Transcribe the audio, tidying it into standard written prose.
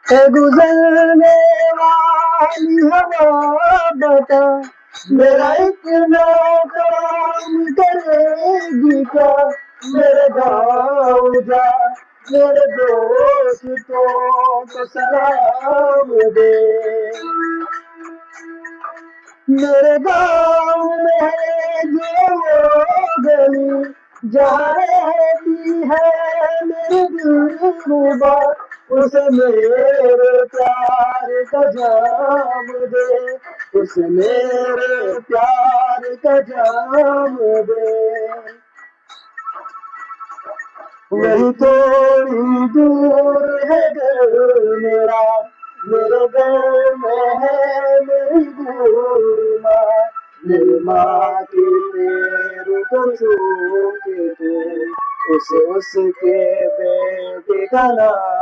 है गुजरने वाली हवा बता, मेरा इतना काम करेगी क्या। मेरे गाँव जा, मेरे दोस्तों को सलाम दे। मेरे गाँव में है जो वो गली, जहाँ रहती है मेरी दिलरुबा, उसे मेरे प्यार का जाम दे, उसे मेरे प्यार का जाम दे। वही थोड़ी दूर है घर मेरा, मेरे घर में है मेरी बूढ़ी माँ। मेरी माँ के पैरों को छू के तू उसे उसके बेटे का नाम